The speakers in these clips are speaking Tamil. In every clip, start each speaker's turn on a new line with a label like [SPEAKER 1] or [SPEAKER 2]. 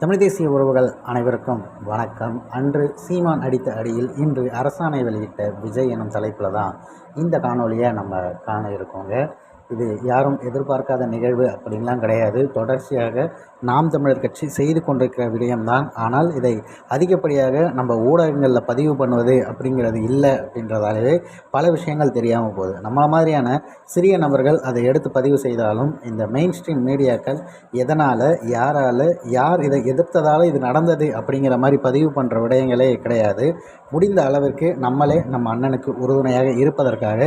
[SPEAKER 1] தமிழ் தேசிய உறவுகள் அனைவருக்கும் வணக்கம். அன்று சீமான் அடித்த அடியில் இன்று அரசாணை வெளியிட்ட விஜய் எனும் தலைப்பில் தான் இந்த காணொலியை நம்ம காண இருக்கோங்க. இது யாரும் எதிர்பார்க்காத நிகழ்வு அப்படின்லாம் கிடையாது. தொடர்ச்சியாக நாம் தமிழர் கட்சி செய்து கொண்டிருக்கிற விடயம்தான். ஆனால் இதை அதிகப்படியாக நம்ம ஊடகங்களில் பதிவு பண்ணுவது அப்படிங்கிறது இல்லை அப்படின்றதாலே பல விஷயங்கள் தெரியாமல் போகுது. நம்மள மாதிரியான சிறிய நபர்கள் அதை எடுத்து பதிவு செய்தாலும் இந்த மெயின் ஸ்ட்ரீம் மீடியாக்கள் எதனால் யார் இதை எதிர்த்ததால் இது நடந்தது அப்படிங்கிற மாதிரி பதிவு பண்ணுற விடயங்களே கிடையாது. முடிந்த அளவிற்கு நம்மளே நம்ம அண்ணனுக்கு உறுதுணையாக இருப்பதற்காக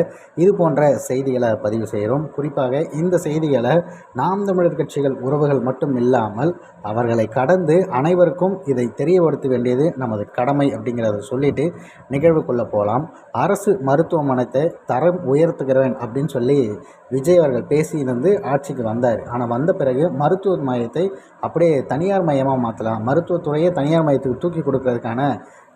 [SPEAKER 1] இது போன்ற செய்திகளை பதிவு செய்கிறோம். குறிப்பாக இந்த செய்திகளை நாம் தமிழர் கட்சிகள் உறவுகள் மட்டும் இல்லாமல் அவர்களை கடந்து அனைவருக்கும் இதை தெரியப்படுத்த வேண்டியது நமது கடமை அப்படிங்கிறத சொல்லிட்டு நிகழ்வுக்குள்ளே போகலாம். அரசு மருத்துவமனையை தரம் உயர்த்துகிறேன் அப்படின்னு சொல்லி விஜய் அவர்கள் பேசியிருந்து ஆட்சிக்கு வந்தார். ஆனால் வந்த பிறகு மருத்துவ மையத்தை அப்படியே தனியார் மையமாக மாற்றலாம், மருத்துவத்துறையை தனியார் மையத்துக்கு தூக்கி கொடுக்கறதுக்கான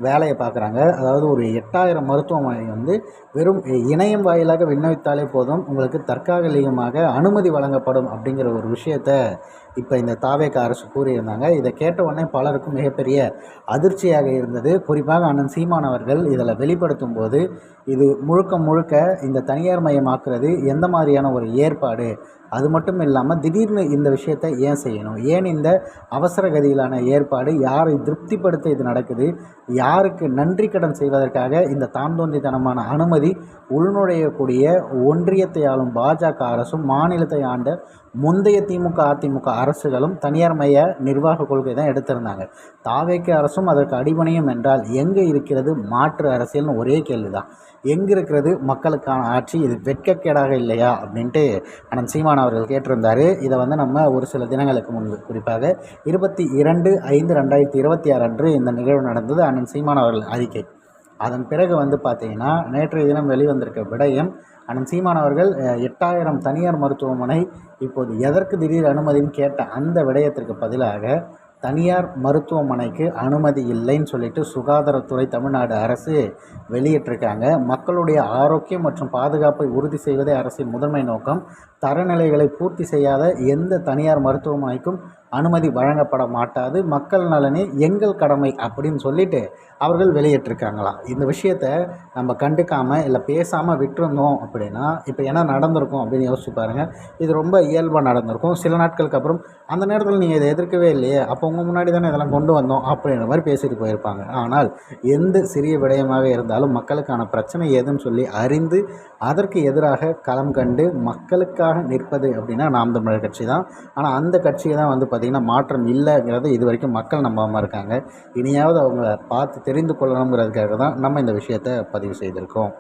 [SPEAKER 1] வேலையை பார்க்குறாங்க. அதாவது ஒரு 8000 மருத்துவமனை வெறும் இணையம் வாயிலாக விண்ணப்பித்தாலே போதும், உங்களுக்கு தற்காலிகமாக அனுமதி வழங்கப்படும் அப்படிங்கிற ஒரு விஷயத்தை இப்போ இந்த தாவேக அரசு கூறியிருந்தாங்க. இதை கேட்ட உடனே பலருக்கும் மிகப்பெரிய அதிர்ச்சியாக இருந்தது. குறிப்பாக அண்ணன் சீமான் அவர்கள் இதில் வெளிப்படுத்தும் போது இது முழுக்க இந்த தனியார் மயமாக்குறது எந்த மாதிரியான ஒரு ஏற்பாடு, அது மட்டும் இல்லாமல் திடீர்னு இந்த விஷயத்தை ஏன் செய்யணும், ஏன் இந்த அவசர கதியிலான ஏற்பாடு, யாரை திருப்திப்படுத்த இது நடக்குது, யாருக்கு நன்றி கடன் செய்வதற்காக இந்த தாந்தோன்றித்தனமான அனுமதி உள்நுழையக்கூடிய ஒன்றியத்தை ஆளும் பாஜக அரசும் மாநிலத்தை ஆண்ட முந்தைய திமுக அதிமுக அரசுகளும் தனியார் மைய நிர்வாக கொள்கை தான் எடுத்திருந்தாங்க. தாவேக அரசும் அதற்கு அடிபணியும் என்றால் எங்கே இருக்கிறது மாற்று அரசியல்னு ஒரே கேள்வி தான். எங்கே இருக்கிறது மக்களுக்கான ஆட்சி? இது வெட்கக்கேடாக இல்லையா அப்படின்ட்டு அண்ணன் சீமான் அவர்கள் கேட்டிருந்தார். இதை நம்ம ஒரு சில தினங்களுக்கு முன்பு, குறிப்பாக 22/5/2026 அன்று இந்த நிகழ்வு நடந்தது. அண்ணன் சீமான் அவர்கள் அறிக்கை. அதன் பிறகு பார்த்திங்கன்னா நேற்றைய தினம் வெளிவந்திருக்க விடயம், அண்ணன் சீமான் அவர்கள் 8000 தனியார் மருத்துவமனை இப்போது எதற்கு திடீர் அனுமதின்னு கேட்ட அந்த விடயத்திற்கு பதிலாக தனியார் மருத்துவமனைக்கு அனுமதி இல்லைன்னு சொல்லிட்டு சுகாதாரத்துறை தமிழ்நாடு அரசு வெளியிட்டிருக்காங்க. மக்களுடைய ஆரோக்கியம் மற்றும் பாதுகாப்பை உறுதி செய்வதே அரசின் முதன்மை நோக்கம். தரநிலைகளை பூர்த்தி செய்யாத எந்த தனியார் மருத்துவமனைக்கும் அனுமதி வழங்கப்பட மாட்டாது, மக்கள் நலனே எங்கள் கடமை அப்படின்னு சொல்லிட்டு அவர்கள் வெளியிட்டிருக்காங்களாம். இந்த விஷயத்தை நம்ம கண்டுக்காமல் இல்லை பேசாமல் விட்டுருந்தோம் அப்படின்னா இப்போ என்ன நடந்திருக்கும் அப்படின்னு யோசிச்சு பாருங்கள். இது ரொம்ப இயல்பாக நடந்திருக்கும். சில நாட்களுக்கு அப்புறம் அந்த நேரத்தில் நீங்கள் இதை எதிர்க்கவே இல்லையே, அப்போ உங்கள் முன்னாடி தானே இதெல்லாம் கொண்டு வந்தோம் அப்படின்ற மாதிரி பேசிட்டு போயிருப்பாங்க. ஆனால் எந்த சிறிய விடயமாக இருந்தாலும் மக்களுக்கான பிரச்சனை ஏதுன்னு சொல்லி அறிந்து அதற்கு எதிராக களம் கண்டு மக்களுக்காக நிற்பது அப்படின்னா நாம் தமிழர் கட்சி தான். ஆனால் அந்த கட்சியை தான் பார்த்திங்கன்னா மாற்றம் இல்லைங்கிறது இது வரைக்கும் மக்கள் நம்பாமல் இருக்காங்க. இனியாவது அவங்கள பார்த்து தெரிந்து கொள்ளணுங்கிறதுக்காக தான் நம்ம இந்த விஷயத்தை பதிவு செய்திருக்கோம்.